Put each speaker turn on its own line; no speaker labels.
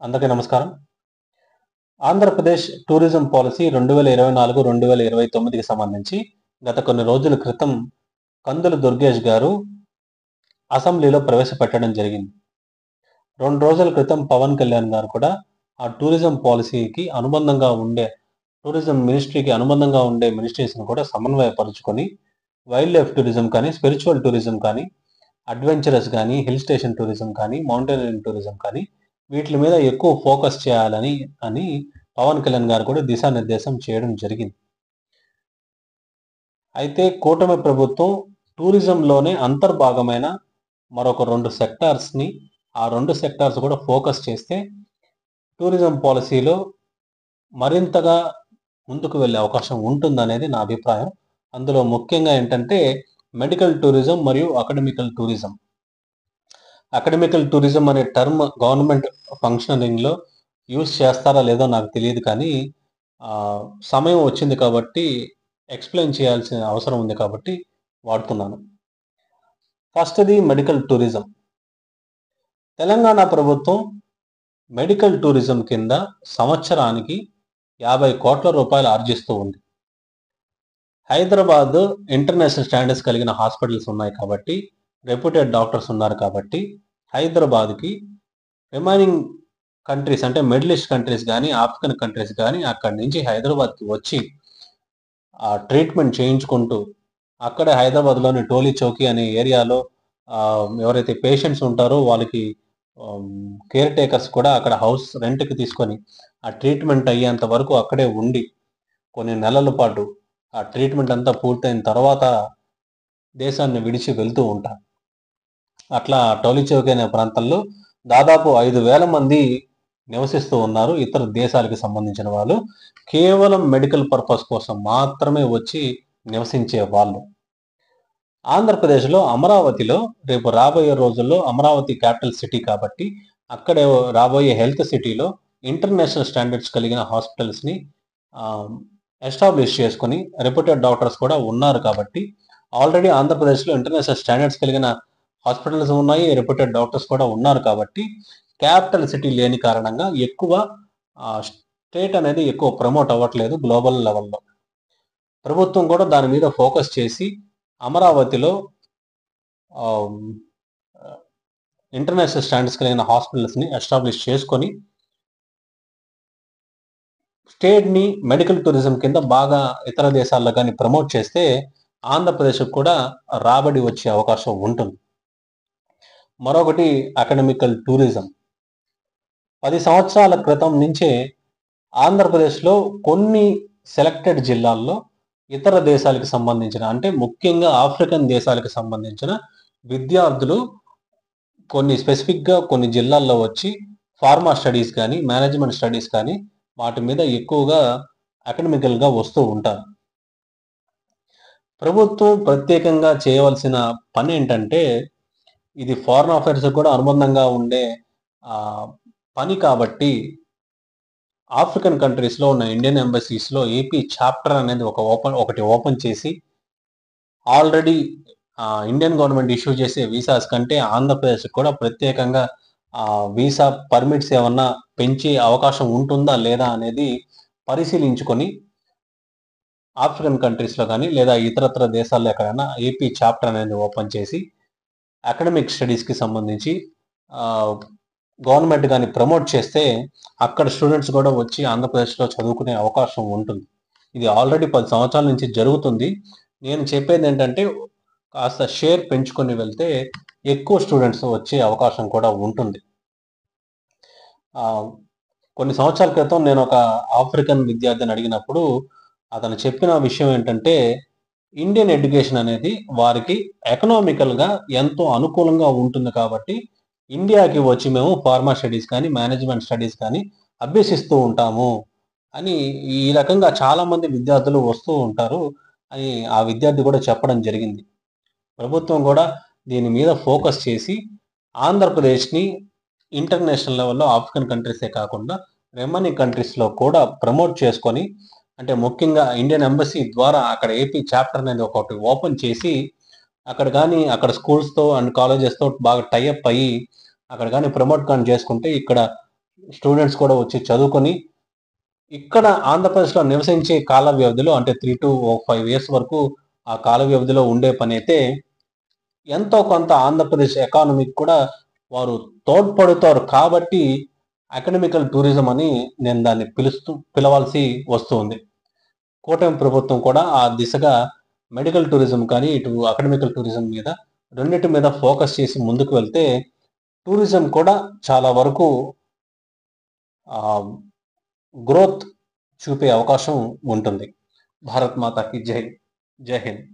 అందరికీ నమస్కారం. Andhra Pradesh tourism policy 2024-2029కి సంబంధించి గత కొన్ని రోజుల క్రితం కందుల దుర్గేష్ గారు అసెంబ్లీలో ప్రవేశపెట్టడం జరిగింది. 2 రోజుల క్రితం పవన్ కళ్యాణ్ గారు కూడా ఆ టూరిజం పాలసీకి అనుబంధంగా ఉండే టూరిజం మినిస్ట్రీకి అనుబంధంగా ఉండే మినిస్ట్రీస్‌ని కూడా సమన్వయపరుచుకొని వైల్డ్ లైఫ్ టూరిజం కానీ, స్పిరిచువల్ టూరిజం కానీ, అడ్వెంచరస్ గానీ, హిల్ స్టేషన్ టూరిజం కానీ, మౌంటైనరింగ్ టూరిజం కానీ వీట్లి మీద ఎక్కువ ఫోకస్ చేయాలని పవన్ కళ్యాణ్ గారు కూడా దిశానిర్దేశం చేయడం జరిగింది. అయితే కూటమి ప్రభుత్వం టూరిజంలోనే అంతర్భాగమైన మరొక 2 సెక్టార్స్‌ని ఆ 2 సెక్టార్స్ కూడా ఫోకస్ చేస్తే టూరిజం పాలసీలో మరింతగా ముందుకు వెళ్ళే అవకాశం ఉంటుందనేది నా అభిప్రాయం. అందులో ముఖ్యంగా ఏంటంటే మెడికల్ టూరిజం మరియు అకాడమికల్ టూరిజం. అకాడమికల్ టూరిజం అనే టర్మ్ గవర్నమెంట్ ఫంక్షనరింగ్‌లో యూజ్ చేస్తారా లేదో నాకు తెలీదు కానీ సమయం వచ్చింది కాబట్టి ఎక్స్‌ప్లెయిన్ చేయాల్సిన అవసరం ఉంది కాబట్టి వాడుతున్నాను. ఫస్ట్‌ది మెడికల్ టూరిజం. తెలంగాణ ప్రభుత్వం మెడికల్ టూరిజం కింద సంవత్సరానికి 50 కోట్ల రూపాయలు ఆర్జిస్తూ ఉంది. హైదరాబాద్ ఇంటర్నేషనల్ స్టాండర్డ్స్ కలిగిన హాస్పిటల్స్ ఉన్నాయి కాబట్టి, రెప్యూటెడ్ డాక్టర్స్ ఉన్నారు కాబట్టి, హైదరాబాద్‌కి రిమైనింగ్ కంట్రీస్ అంటే మిడిల్ ఈస్ట్ కంట్రీస్ గానీ, ఆఫ్రికన్ కంట్రీస్ గానీ అక్కడి నుంచి హైదరాబాద్‌కి వచ్చి ట్రీట్మెంట్ చేయించుకుంటూ అక్కడే హైదరాబాద్‌లోని టోలీ చౌకీ అనే ఏరియాలో ఎవరైతే పేషెంట్స్ ఉంటారో వాళ్ళకి కేర్ టేకర్స్ కూడా అక్కడ హౌస్ రెంట్‌కి తీసుకొని ఆ ట్రీట్మెంట్ అయ్యేంత వరకు అక్కడే ఉండి కొన్ని నెలల పాటు ఆ ట్రీట్మెంట్ అంతా పూర్తయిన తర్వాత దేశాన్ని విడిచి వెళ్తూ ఉంటారు. అట్లా టోలీ చౌకీ అనే ప్రాంతంలో దాదాపు 5,000 మంది నివసిస్తూ ఉన్నారు. ఇతర దేశాలకు సంబంధించిన వాళ్ళు. కేవలం మెడికల్ పర్పస్ కోసం మాత్రమే వచ్చి నివసించే వాళ్ళు. ఆంధ్రప్రదేశ్‌లో అమరావతిలో రేపు రాబోయే రోజుల్లో అమరావతి క్యాపిటల్ సిటీ కాబట్టి అక్కడే రాబోయే హెల్త్ సిటీలో ఇంటర్నేషనల్ స్టాండర్డ్స్ కలిగిన హాస్పిటల్స్‌ని ఎస్టాబ్లిష్ చేసుకొని రెప్యూటెడ్ డాక్టర్స్ కూడా ఉన్నారు కాబట్టి ఆల్రెడీ ఆంధ్రప్రదేశ్‌లో ఇంటర్నేషనల్ స్టాండర్డ్స్ కలిగిన హాస్పిటల్స్ ఉన్నాయి. రెప్యూటెడ్ డాక్టర్స్ కూడా ఉన్నారు కాబట్టి క్యాపిటల్ సిటీ లేని కారణంగా ఎక్కువ స్టేట్ అనేది ఎక్కువ ప్రమోట్ అవ్వట్లేదు గ్లోబల్ లెవెల్‌లో. ప్రభుత్వం కూడా దాని మీద ఫోకస్ చేసి అమరావతిలో ఇంటర్నేషనల్ స్టాండర్డ్స్ కలిగిన హాస్పిటల్స్‌ని ఎస్టాబ్లిష్ చేసుకొని స్టేట్‌ని మెడికల్ టూరిజం కింద బాగా ఇతర దేశాల్లో గాని ప్రమోట్ చేస్తే ఆంధ్రప్రదేశ్‌కి కూడా రాబడి వచ్చే అవకాశం ఉంటుంది. మరొకటి అకాడమికల్ టూరిజం. 10 సంవత్సరాల క్రితం నుంచే ఆంధ్రప్రదేశ్‌లో కొన్ని సెలెక్టెడ్ జిల్లాల్లో ఇతర దేశాలకు సంబంధించిన అంటే ముఖ్యంగా ఆఫ్రికన్ దేశాలకు సంబంధించిన విద్యార్థులు స్పెసిఫిక్‌గా కొన్ని జిల్లాల్లో వచ్చి ఫార్మా స్టడీస్ కానీ, మేనేజ్మెంట్ స్టడీస్ కానీ వాటి మీద ఎక్కువగా అకాడమికల్‌గా వస్తూ ఉంటారు. ప్రభుత్వం ప్రత్యేకంగా చేయవలసిన పనేంటంటే ఇది ఫారెన్ అఫైర్స్ కూడా అనుబంధంగా ఉండే పని కాబట్టి ఆఫ్రికన్ కంట్రీస్‌లో ఉన్న ఇండియన్ ఎంబసీస్‌లో ఏపీ చాప్టర్ అనేది ఒకటి ఓపెన్ చేసి ఆల్రెడీ ఇండియన్ గవర్నమెంట్ ఇష్యూ చేసే వీసాస్ కంటే ఆంధ్రప్రదేశ్‌కి కూడా ప్రత్యేకంగా వీసా పర్మిట్స్ ఏమన్నా పెంచే అవకాశం ఉంటుందా లేదా అనేది పరిశీలించుకొని ఆఫ్రికన్ కంట్రీస్‌లో కానీ లేదా ఇతరత్ర దేశాల్లో ఎక్కడైనా ఏపీ చాప్టర్ అనేది ఓపెన్ చేసి అకాడమిక్ స్టడీస్‌కి సంబంధించి గవర్నమెంట్ గాని ప్రమోట్ చేస్తే అక్కడ స్టూడెంట్స్ కూడా వచ్చి ఆంధ్రప్రదేశ్‌లో చదువుకునే అవకాశం ఉంటుంది. ఇది ఆల్రెడీ 10 సంవత్సరాల నుంచి జరుగుతుంది. నేను చెప్పేది ఏంటంటే కాస్త షేర్ పెంచుకొని వెళ్తే ఎక్కువ స్టూడెంట్స్ వచ్చే అవకాశం కూడా ఉంటుంది. కొన్ని సంవత్సరాల క్రితం నేను ఒక ఆఫ్రికన్ విద్యార్థిని అడిగినప్పుడు అతను చెప్పిన విషయం ఏంటంటే ఇండియన్ ఎడ్యుకేషన్ అనేది వారికి ఎకనామికల్‌గా ఎంతో అనుకూలంగా ఉంటుంది కాబట్టి ఇండియాకి వచ్చి మేము ఫార్మా స్టడీస్ కానీ, మేనేజ్మెంట్ స్టడీస్ కానీ అభ్యసిస్తూ ఉంటాము అని ఈ రకంగా చాలామంది విద్యార్థులు వస్తూ ఉంటారు అని ఆ విద్యార్థి కూడా చెప్పడం జరిగింది. ప్రభుత్వం కూడా దీని మీద ఫోకస్ చేసి ఆంధ్రప్రదేశ్‌ని ఇంటర్నేషనల్ లెవెల్‌లో ఆఫ్రికన్ కంట్రీసే కాకుండా రిమైనింగ్ కంట్రీస్‌లో కూడా ప్రమోట్ చేసుకొని అంటే ముఖ్యంగా ఇండియన్ ఎంబసీ ద్వారా అక్కడ ఏపీ చాప్టర్ అనేది ఒకటి ఓపెన్ చేసి అక్కడ స్కూల్స్‌తో అండ్ కాలేజెస్‌తో బాగా టై అప్ అయ్యి అక్కడ గాని ప్రమోట్ చేసుకుంటే ఇక్కడ స్టూడెంట్స్ కూడా వచ్చి చదువుకొని ఇక్కడ ఆంధ్రప్రదేశ్లో నివసించే కాల వ్యవధిలో అంటే 3 to 5 ఇయర్స్ వరకు ఆ కాల వ్యవధిలో ఉండే పని అయితే ఎంతో కొంత ఆంధ్రప్రదేశ్ ఎకానమీకి కూడా వారు తోడ్పడుతారు కాబట్టి అకాడమికల్ టూరిజం అని నేను దాన్ని పిలవాల్సి వస్తుంది. కూటమి ప్రభుత్వం కూడా ఆ దిశగా మెడికల్ టూరిజం కానీ ఇటు అకాడమికల్ టూరిజం మీద రెండింటి మీద ఫోకస్ చేసి ముందుకు వెళ్తే టూరిజం కూడా చాలా వరకు గ్రోత్ చూపే అవకాశం ఉంటుంది. భారత్ మాతాకి జై. జై హింద్.